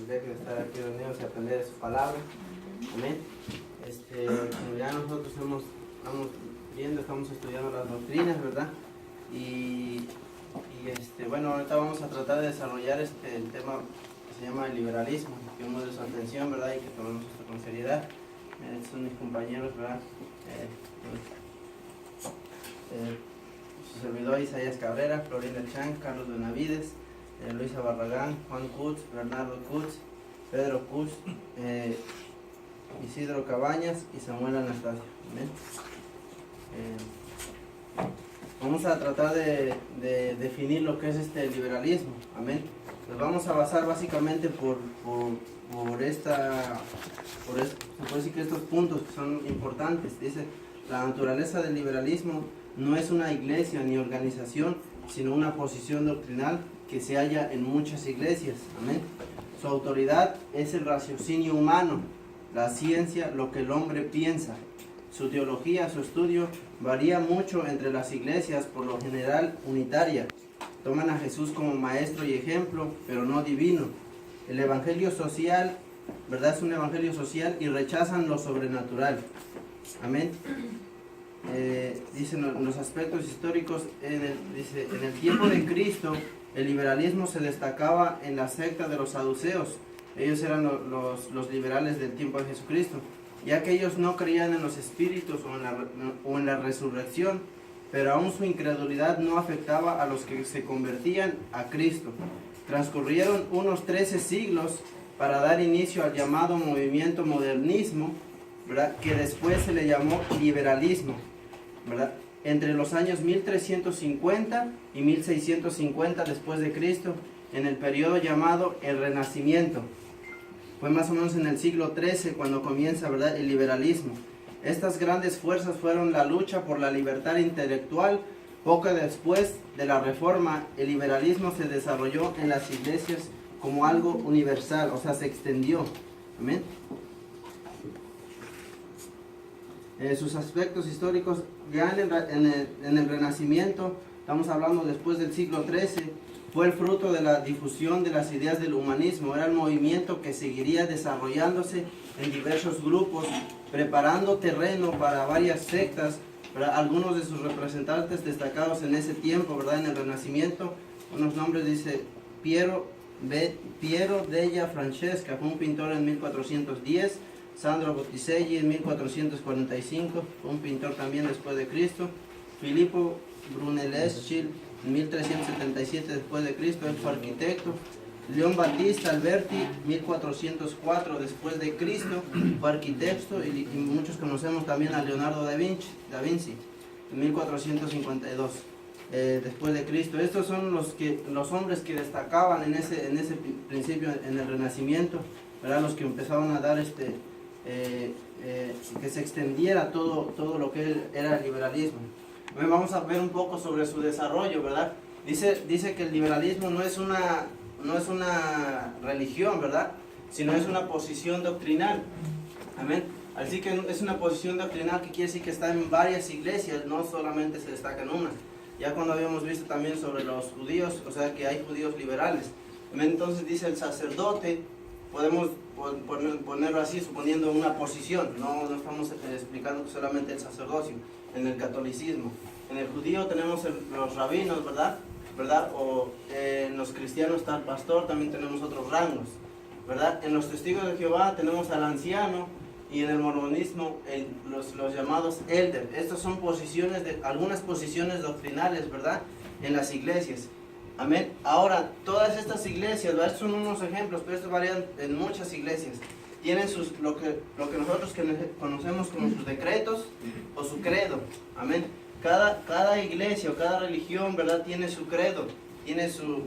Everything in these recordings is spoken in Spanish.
privilegio de estar aquí reunidos y aprender de su palabra. Amén. Como ya nosotros estamos estudiando las doctrinas, ¿verdad? Bueno, ahorita vamos a tratar de desarrollar el tema que se llama el liberalismo, que hemos de su atención, ¿verdad? Y que tomemos esto con seriedad. Estos son mis compañeros, ¿verdad? Su servidor Isaías Cabrera, Florinda Chan, Carlos Benavides, Luisa Barragán, Juan Kutz, Bernardo Kutz, Pedro Kutz, Isidro Cabañas y Samuel Anastasio. ¿Amén? Vamos a tratar de definir lo que es este liberalismo. Amén. Nos vamos a basar básicamente por decir que estos puntos que son importantes. Dice, la naturaleza del liberalismo no es una iglesia ni organización, sino una posición doctrinal que se halla en muchas iglesias. Amén. Su autoridad es el raciocinio humano, la ciencia, lo que el hombre piensa. Su teología, su estudio varía mucho entre las iglesias, por lo general unitaria. Toman a Jesús como maestro y ejemplo, pero no divino. El evangelio social, ¿verdad? Es un evangelio social y rechazan lo sobrenatural. Amén. Dicen los aspectos históricos, en el tiempo de Cristo, el liberalismo se destacaba en la secta de los saduceos. Ellos eran los liberales del tiempo de Jesucristo, ya que ellos no creían en los espíritus o en la resurrección, pero aún su incredulidad no afectaba a los que se convertían a Cristo. Transcurrieron unos 13 siglos para dar inicio al llamado movimiento modernismo, ¿verdad? Que después se le llamó liberalismo, ¿verdad? Entre los años 1350 y 1650 después de Cristo, en el periodo llamado el Renacimiento. Fue más o menos en el siglo XIII cuando comienza, ¿verdad?, el liberalismo. Estas grandes fuerzas fueron la lucha por la libertad intelectual. Poco después de la Reforma, el liberalismo se desarrolló en las iglesias como algo universal, o sea, se extendió. Amén. Sus aspectos históricos, ya en el Renacimiento, estamos hablando después del siglo XIII, fue el fruto de la difusión de las ideas del humanismo. Era el movimiento que seguiría desarrollándose en diversos grupos, preparando terreno para varias sectas, ¿verdad? Algunos de sus representantes destacados en ese tiempo, ¿verdad?, en el Renacimiento, unos nombres, dice Piero della Francesca, fue un pintor en 1410, Sandro Botticelli en 1445, fue un pintor también después de Cristo, Filippo Brunelleschi en 1377 después de Cristo, él fue arquitecto, León Battista Alberti 1404 después de Cristo, fue arquitecto, y muchos conocemos también a Leonardo da Vinci en 1452 después de Cristo. Estos son los hombres que destacaban en ese principio, en el Renacimiento, ¿verdad? Los que empezaban a dar que se extendiera todo lo que era el liberalismo. Vamos a ver un poco sobre su desarrollo, ¿verdad? Dice que el liberalismo no es una religión, ¿verdad?, sino es una posición doctrinal. Amén. Así que es una posición doctrinal que quiere decir que está en varias iglesias, no solamente se destaca en una. Ya cuando habíamos visto también sobre los judíos, o sea que hay judíos liberales. Amén. Entonces dice el sacerdote, podemos ponerlo así, suponiendo una posición, no estamos explicando solamente el sacerdocio. En el catolicismo, en el judío tenemos los rabinos, ¿verdad? O en los cristianos está el pastor, también tenemos otros rangos, ¿verdad? En los testigos de Jehová tenemos al anciano, y en el mormonismo los llamados elder. Estas son algunas posiciones doctrinales, ¿verdad?, en las iglesias. Amén. Ahora, todas estas iglesias, ¿verdad?, son unos ejemplos, pero estos varían en muchas iglesias. Tienen lo que nosotros conocemos como sus decretos o su credo. Amén. Cada iglesia o cada religión, ¿verdad?, tiene su credo, tiene sus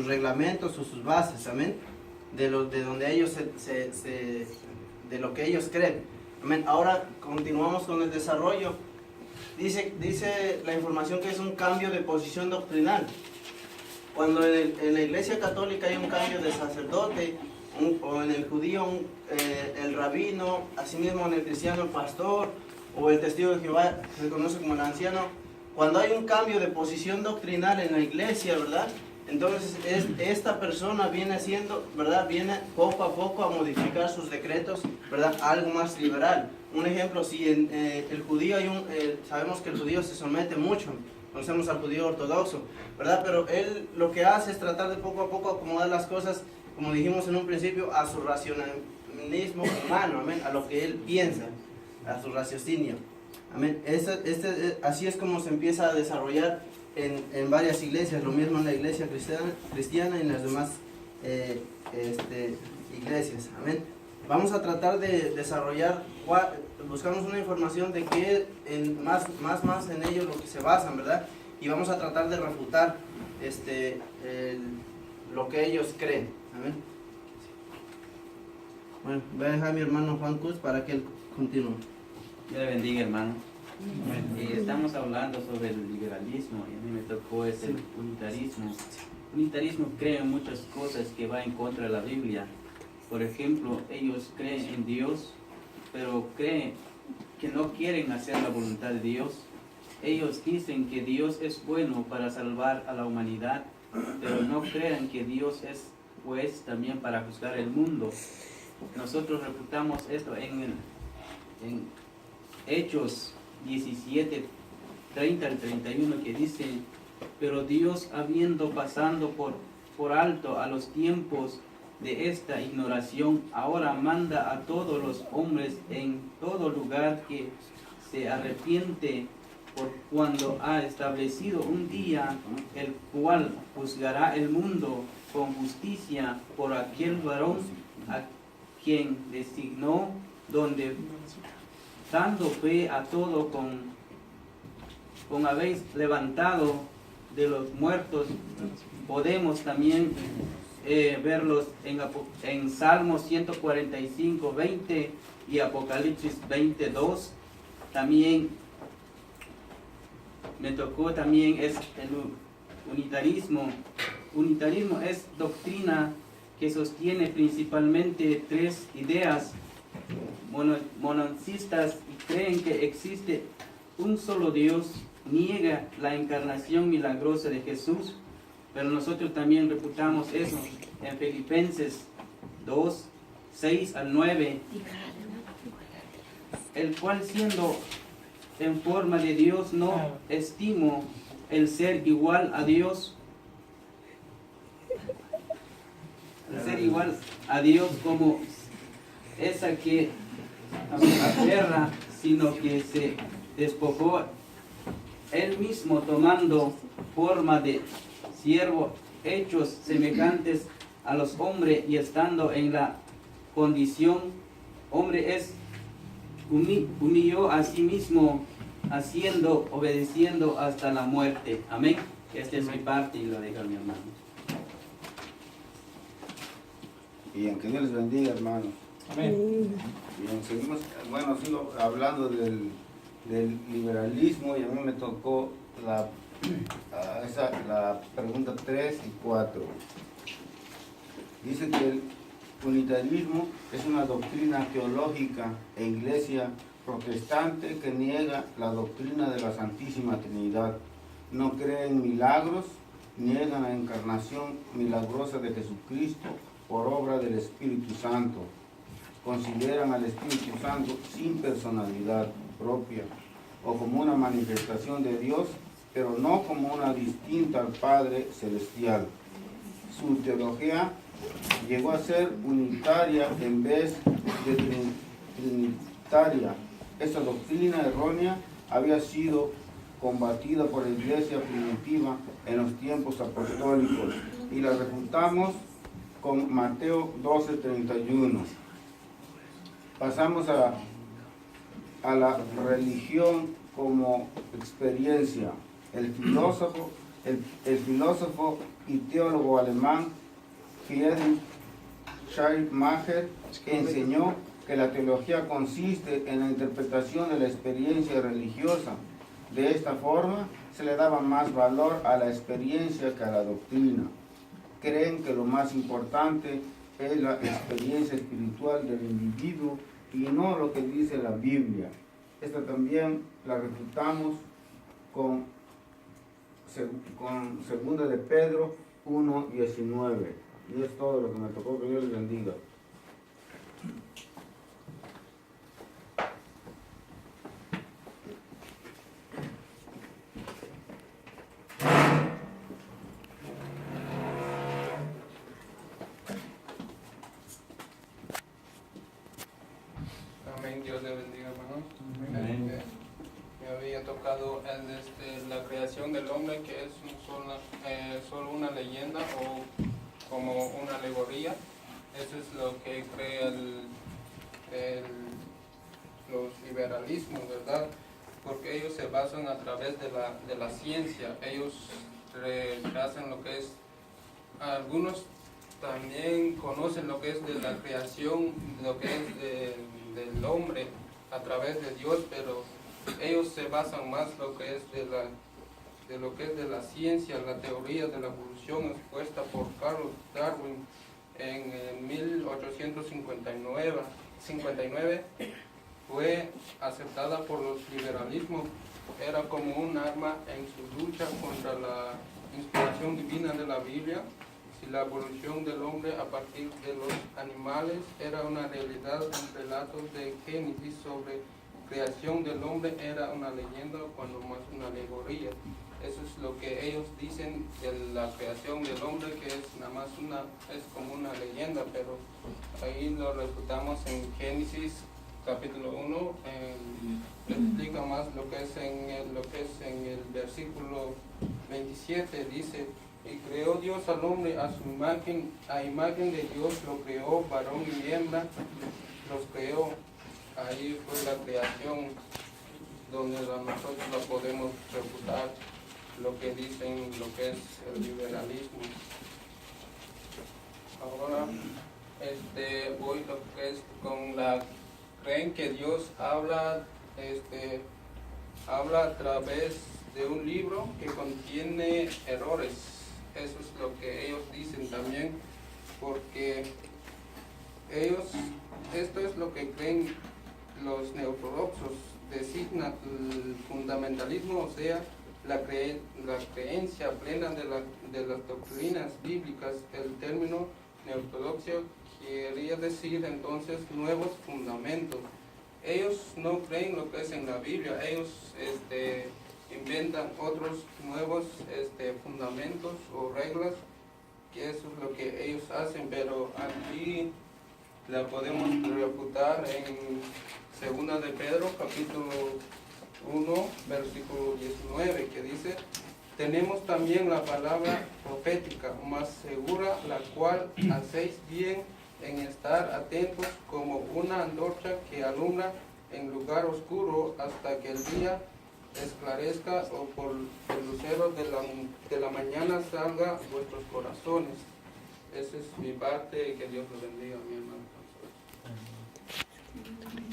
reglamentos o sus bases. Amén. De donde ellos de lo que ellos creen. Amén. Ahora continuamos con el desarrollo. Dice la información que es un cambio de posición doctrinal. Cuando en la iglesia católica hay un cambio de sacerdote, o en el judío el rabino, asimismo en el cristiano el pastor, o el testigo de Jehová se conoce como el anciano. Cuando hay un cambio de posición doctrinal en la iglesia, ¿verdad?, Entonces, esta persona viene haciendo, ¿verdad? Viene poco a poco a modificar sus decretos, ¿verdad? A algo más liberal. Un ejemplo, si en el judío sabemos que el judío se somete mucho, conocemos al judío ortodoxo, ¿verdad? Pero él lo que hace es tratar de poco a poco acomodar las cosas, como dijimos en un principio, a su racionalismo humano, amén, a lo que él piensa, a su raciocinio. Amén. Así es como se empieza a desarrollar en varias iglesias, lo mismo en la iglesia cristiana y en las demás iglesias. Amén. Vamos a tratar de desarrollar, buscamos una información de qué más en ello lo que se basan, ¿verdad? Y vamos a tratar de refutar lo que ellos creen. Amén. Bueno, voy a dejar a mi hermano Juan Cruz para que él continúe. Dios le bendiga, hermano. Estamos hablando sobre el liberalismo y a mí me tocó el unitarismo. El unitarismo cree en muchas cosas que va en contra de la Biblia. Por ejemplo, ellos creen en Dios, pero creen que no quieren hacer la voluntad de Dios. Ellos dicen que Dios es bueno para salvar a la humanidad, pero no crean que Dios es juez también para juzgar el mundo. Nosotros refutamos esto en Hechos 17, 30 al 31, que dice: pero Dios, habiendo pasado por alto a los tiempos de esta ignoración, ahora manda a todos los hombres en todo lugar que se arrepiente, por cuando ha establecido un día el cual juzgará el mundo con justicia por aquel varón a quien designó, donde dando fe a todo con habéis levantado de los muertos. Podemos también verlos en Salmos 145, 20 y Apocalipsis 22. También me tocó también es el unitarismo. Unitarismo es doctrina que sostiene principalmente tres ideas monoteístas y creen que existe un solo Dios, niega la encarnación milagrosa de Jesús, pero nosotros también reputamos eso en Filipenses 2, 6 al 9, el cual siendo en forma de Dios no estimó el ser igual a Dios, como esa que aferra, sino que se despojó él mismo, tomando forma de siervo, hechos semejantes a los hombres, y estando en la condición hombre humilló a sí mismo, obedeciendo hasta la muerte. Amén. Esta es mi parte y lo dejo a mi hermano. Bien, que Dios les bendiga, hermanos. Amén. Bien, seguimos, bueno, sigo hablando del liberalismo, y a mí me tocó la pregunta 3 y 4. Dice que el unitarismo es una doctrina teológica e iglesia protestante que niega la doctrina de la Santísima Trinidad. No cree en milagros, niegan la encarnación milagrosa de Jesucristo por obra del Espíritu Santo. Consideran al Espíritu Santo sin personalidad propia o como una manifestación de Dios, pero no como una distinta al Padre Celestial. Su teología llegó a ser unitaria en vez de trinitaria. Esta doctrina errónea había sido combatida por la iglesia primitiva en los tiempos apostólicos y la refutamos con Mateo 12:31. Pasamos a la religión como experiencia. El filósofo y teólogo alemán Friedrich Schleiermacher enseñó que la teología consiste en la interpretación de la experiencia religiosa. De esta forma se le daba más valor a la experiencia que a la doctrina. Creen que lo más importante es la experiencia espiritual del individuo y no lo que dice la Biblia. Esta también la refutamos con 2 de Pedro 1:19. Y es todo lo que me tocó. Que Dios les bendiga. Amén, Dios le bendiga, hermano. Me había tocado la creación del hombre, que es solo una leyenda o como una alegoría. Eso es lo que crea los liberalismos, ¿verdad? Porque ellos se basan a través de la ciencia. Ellos rechazan lo que es, algunos también conocen lo que es de la creación, lo que es del hombre a través de Dios, pero ellos se basan más lo que es de lo que es de la ciencia, la teoría de la evolución expuesta por Charles Darwin en 1859. Fue aceptada por los liberalismos. Era como un arma en su lucha contra la inspiración divina de la Biblia. Si la evolución del hombre a partir de los animales era una realidad, en relatos de Génesis sobre creación del hombre era una leyenda, cuando más una alegoría. Eso es lo que ellos dicen de la creación del hombre, que es nada más es como una leyenda, pero ahí lo refutamos en Génesis capítulo 1, le explica más lo que es en el versículo 27, dice: y creó Dios al hombre a su imagen, a imagen de Dios lo creó, varón y hembra los creó. Ahí fue la creación donde nosotros la podemos refutar, lo que dicen, lo que es el liberalismo. Ahora voy lo que es con creen que Dios habla a través de un libro que contiene errores. Eso es lo que ellos dicen también, porque esto es lo que creen los neortodoxos, designa el fundamentalismo, o sea, la creencia plena de las doctrinas bíblicas. El término neortodoxia quería decir entonces nuevos fundamentos. Ellos no creen lo que es en la Biblia, ellos inventan otros nuevos fundamentos o reglas, que eso es lo que ellos hacen, pero aquí la podemos refutar en 2 de Pedro capítulo 1 versículo 19, que dice: tenemos también la palabra profética más segura, la cual hacéis bien en estar atentos como una antorcha que alumbra en lugar oscuro hasta que el día esclarezca, o por el lucero de la mañana salga vuestros corazones. Esa es mi parte, que Dios los bendiga, mi hermano.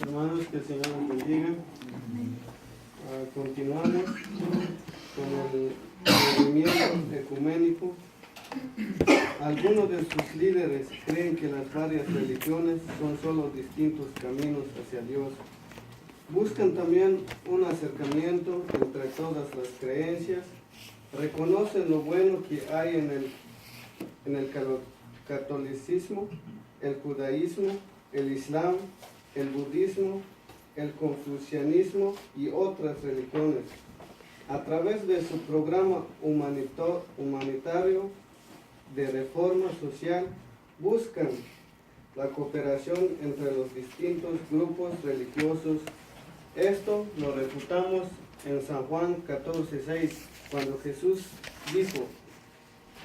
Hermanos, que el Señor los bendiga. Continuamos con el movimiento ecuménico. Algunos de sus líderes creen que las varias religiones son solo distintos caminos hacia Dios. Buscan también un acercamiento entre todas las creencias. Reconocen lo bueno que hay en el catolicismo, el judaísmo, el islam, el budismo, el confucianismo y otras religiones. A través de su programa humanitario de reforma social, buscan la cooperación entre los distintos grupos religiosos. Esto lo refutamos en San Juan 14:6, cuando Jesús dijo: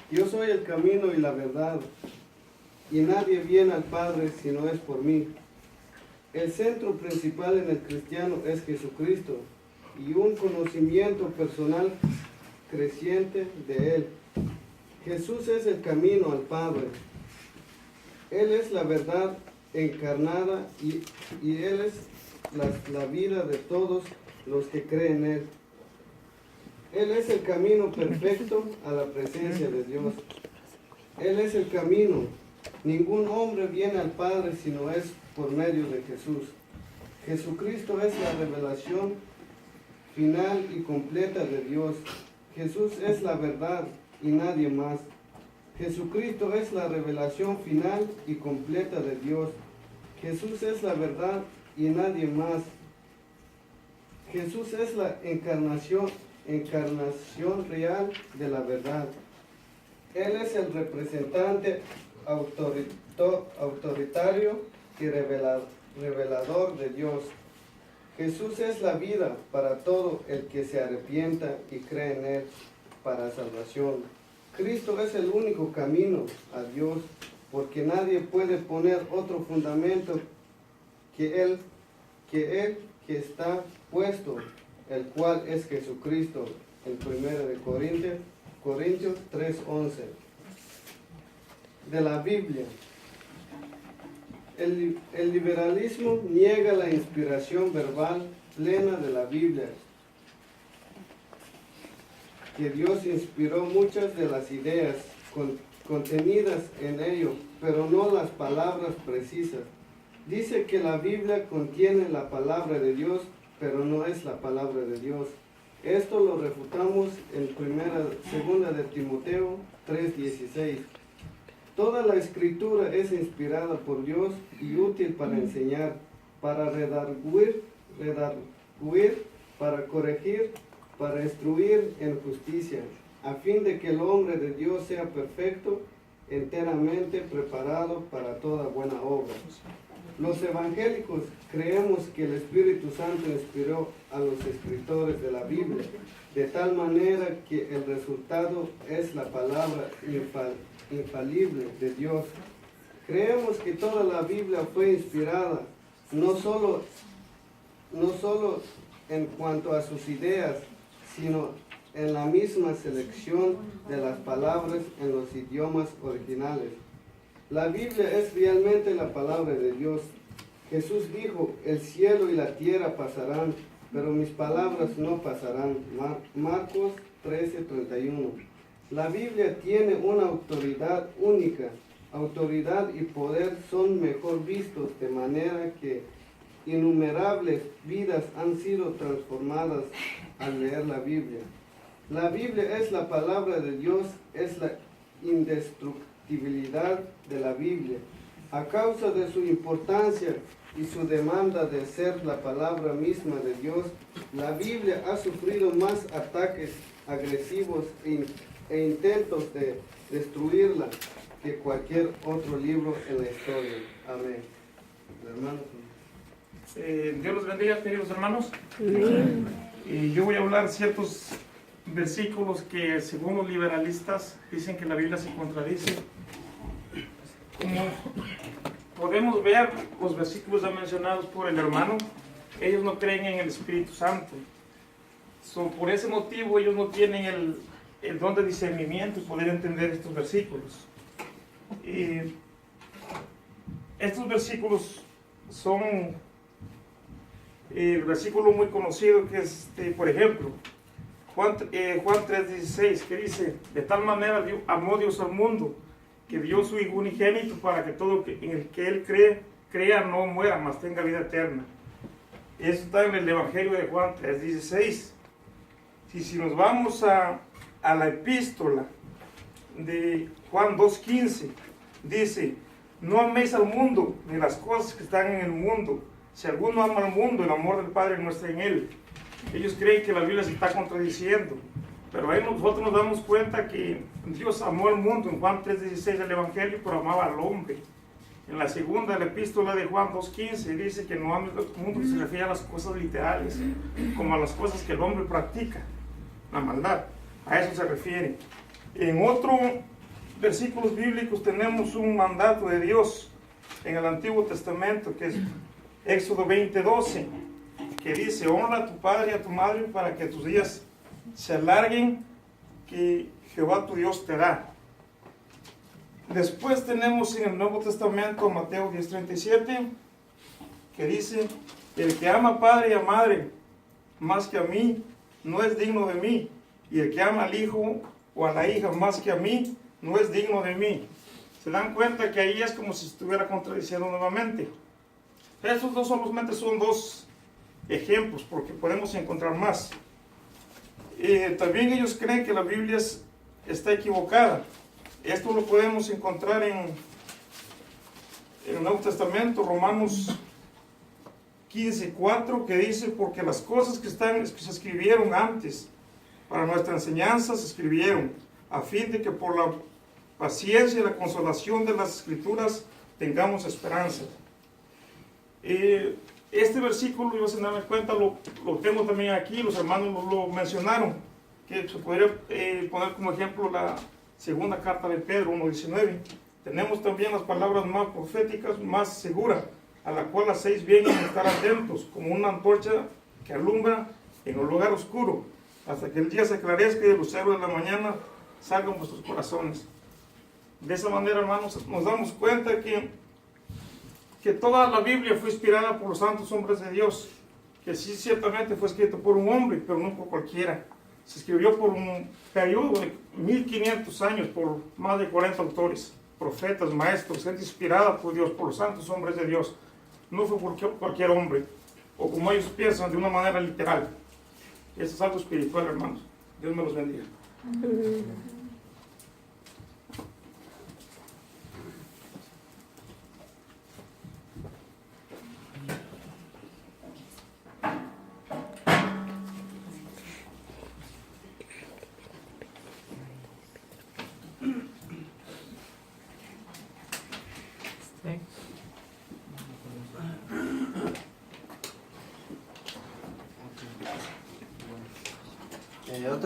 yo soy el camino y la verdad, y nadie viene al Padre si no es por mí. El centro principal en el cristiano es Jesucristo y un conocimiento personal creciente de Él. Jesús es el camino al Padre. Él es la verdad encarnada y Él es la vida de todos los que creen en Él. Él es el camino perfecto a la presencia de Dios. Él es el camino. Ningún hombre viene al Padre si no es por medio de Jesús. Jesucristo es la revelación final y completa de Dios. Jesús es la verdad y nadie más. Jesucristo es la revelación final y completa de Dios. Jesús es la verdad y nadie más. Jesús es la encarnación real de la verdad. Él es el representante autoritario y revelador de Dios. Jesús es la vida para todo el que se arrepienta y cree en Él para salvación. Cristo es el único camino a Dios, porque nadie puede poner otro fundamento que Él que está puesto, el cual es Jesucristo, en 1 Corintios 3:11. De la Biblia. El liberalismo niega la inspiración verbal plena de la Biblia, que Dios inspiró muchas de las ideas contenidas en ello, pero no las palabras precisas. Dice que la Biblia contiene la palabra de Dios, pero no es la palabra de Dios. Esto lo refutamos en 2 de Timoteo 3:16. Toda la escritura es inspirada por Dios y útil para enseñar, para redarguir, para corregir, para instruir en justicia, a fin de que el hombre de Dios sea perfecto, enteramente preparado para toda buena obra. Los evangélicos creemos que el Espíritu Santo inspiró a los escritores de la Biblia, de tal manera que el resultado es la palabra infalible de Dios. Creemos que toda la Biblia fue inspirada, no solo en cuanto a sus ideas, sino en la misma selección de las palabras en los idiomas originales. La Biblia es realmente la palabra de Dios. Jesús dijo, el cielo y la tierra pasarán, pero mis palabras no pasarán. Marcos 13:31. La Biblia tiene una autoridad única. Autoridad y poder son mejor vistos, de manera que innumerables vidas han sido transformadas al leer la Biblia. La Biblia es la palabra de Dios, es la indestructibilidad de la Biblia. A causa de su importancia y su demanda de ser la palabra misma de Dios, la Biblia ha sufrido más ataques agresivos e intentos de destruirla que cualquier otro libro en la historia. Amén. Hermanos. Dios los bendiga, queridos hermanos. Yo voy a hablar ciertos versículos que según los liberalistas dicen que la Biblia se contradice. Como podemos ver, los versículos ya mencionados por el hermano, ellos no creen en el Espíritu Santo. Por ese motivo ellos no tienen el don de discernimiento y poder entender estos versículos. Estos versículos son el versículo muy conocido que es, por ejemplo, Juan 3:16, que dice, de tal manera amó Dios al mundo, que dio su Hijo unigénito para que todo en el que Él crea no muera, mas tenga vida eterna. Eso está en el Evangelio de Juan 3:16. Si nos vamos a la epístola de Juan 2:15, dice, no améis al mundo ni las cosas que están en el mundo. Si alguno ama al mundo, el amor del Padre no está en él. Ellos creen que la Biblia se está contradiciendo, pero ahí nosotros nos damos cuenta que Dios amó al mundo en Juan 3:16 del Evangelio, pero amaba al hombre. En la segunda, la epístola de Juan 2:15, dice que no ames al mundo, que se refiere a las cosas literales, como a las cosas que el hombre practica, la maldad. A eso se refiere. En otros versículos bíblicos tenemos un mandato de Dios en el Antiguo Testamento, que es Éxodo 20:12, que dice, honra a tu padre y a tu madre para que tus días se alarguen, que Jehová tu Dios te da. Después tenemos en el Nuevo Testamento Mateo 10:37, que dice, el que ama a padre y a madre más que a mí, no es digno de mí, y el que ama al hijo o a la hija más que a mí, no es digno de mí. Se dan cuenta que ahí es como si estuviera contradiciendo nuevamente. Estos dos solamente son dos ejemplos, porque podemos encontrar más. También ellos creen que la Biblia está equivocada. Esto lo podemos encontrar en el Nuevo Testamento, Romanos 15:4, que dice: porque las cosas que se escribieron antes para nuestra enseñanza se escribieron a fin de que por la paciencia y la consolación de las Escrituras tengamos esperanza. Este versículo, yo sin darme cuenta, lo tengo también aquí, los hermanos lo mencionaron, que se podría poner como ejemplo la segunda carta de Pedro 1:19. Tenemos también las palabras más proféticas, más seguras, a la cual hacéis bien en estar atentos, como una antorcha que alumbra en un lugar oscuro, hasta que el día se aclarezca y el lucero de la mañana salga en vuestros corazones. De esa manera, hermanos, nos damos cuenta que toda la Biblia fue inspirada por los santos hombres de Dios, que sí ciertamente fue escrito por un hombre, pero no por cualquiera. Se escribió por un periodo de 1500 años por más de 40 autores, profetas, maestros, gente inspirada por Dios, por los santos hombres de Dios. No fue por cualquier hombre, o como ellos piensan, de una manera literal. Eso es algo espiritual, hermanos. Dios me los bendiga.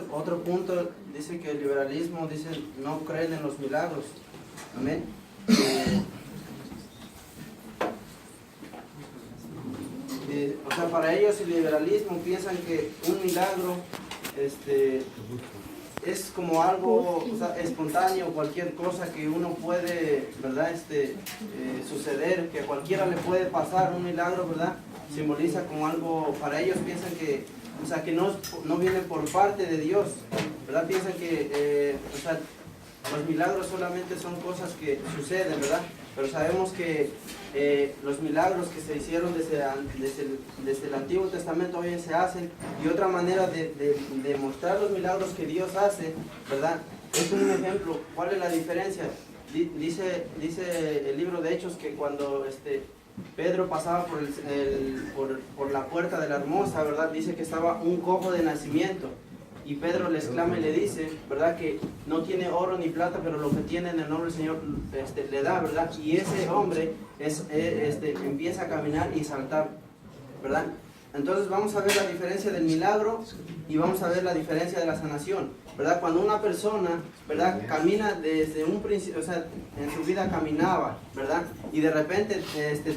Otro punto dice que el liberalismo dice no creen en los milagros. Amén. O sea, para ellos el liberalismo piensan que un milagro es como algo, o sea, espontáneo, cualquier cosa que uno puede, ¿verdad? Suceder, que a cualquiera le puede pasar. Un milagro, ¿verdad? Simboliza como algo, para ellos piensan que, o sea, que no viene por parte de Dios, ¿verdad? Piensan que, o sea, los milagros solamente son cosas que suceden, ¿verdad? Pero sabemos que los milagros que se hicieron desde el Antiguo Testamento hoy se hacen, y otra manera de mostrar los milagros que Dios hace, ¿verdad? Es un ejemplo. ¿Cuál es la diferencia? Dice el libro de Hechos que cuando Pedro pasaba por la puerta de la Hermosa, ¿verdad? Dice que estaba un cojo de nacimiento. Y Pedro le exclama y le dice, ¿verdad? Que no tiene oro ni plata, pero lo que tiene en el nombre del Señor le da, ¿verdad? Y ese hombre empieza a caminar y saltar, ¿verdad? Entonces vamos a ver la diferencia del milagro y vamos a ver la diferencia de la sanación, ¿verdad? Cuando una persona, ¿verdad? Camina desde un principio, o sea, en su vida caminaba, ¿verdad? Y de repente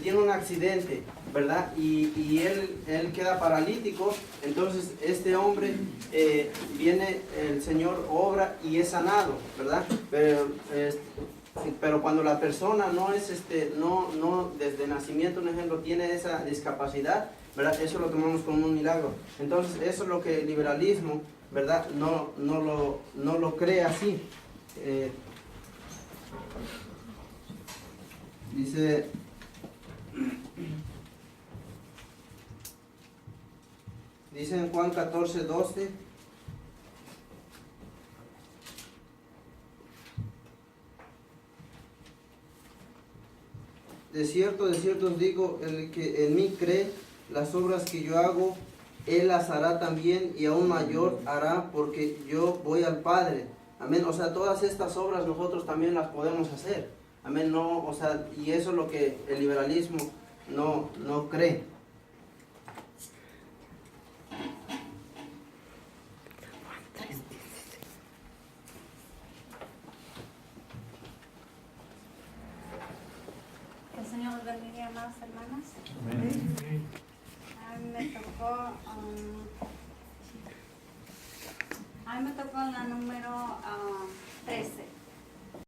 tiene un accidente, ¿verdad? Y él queda paralítico. Entonces este hombre viene, el Señor obra y es sanado, ¿verdad? Pero cuando la persona no es no desde nacimiento, un ejemplo, tiene esa discapacidad, ¿verdad? Eso lo tomamos como un milagro. Entonces eso es lo que el liberalismo, ¿verdad? No lo cree así. Dice en Juan 14:12, de cierto os digo, el que en mí cree, las obras que yo hago, él las hará también, y aún mayor hará, porque yo voy al Padre. Amén. O sea, todas estas obras nosotros también las podemos hacer. Amén. No, o sea, y eso es lo que el liberalismo no cree. Que el Señor los bendiga, amadas hermanas. A mí me tocó la número 13.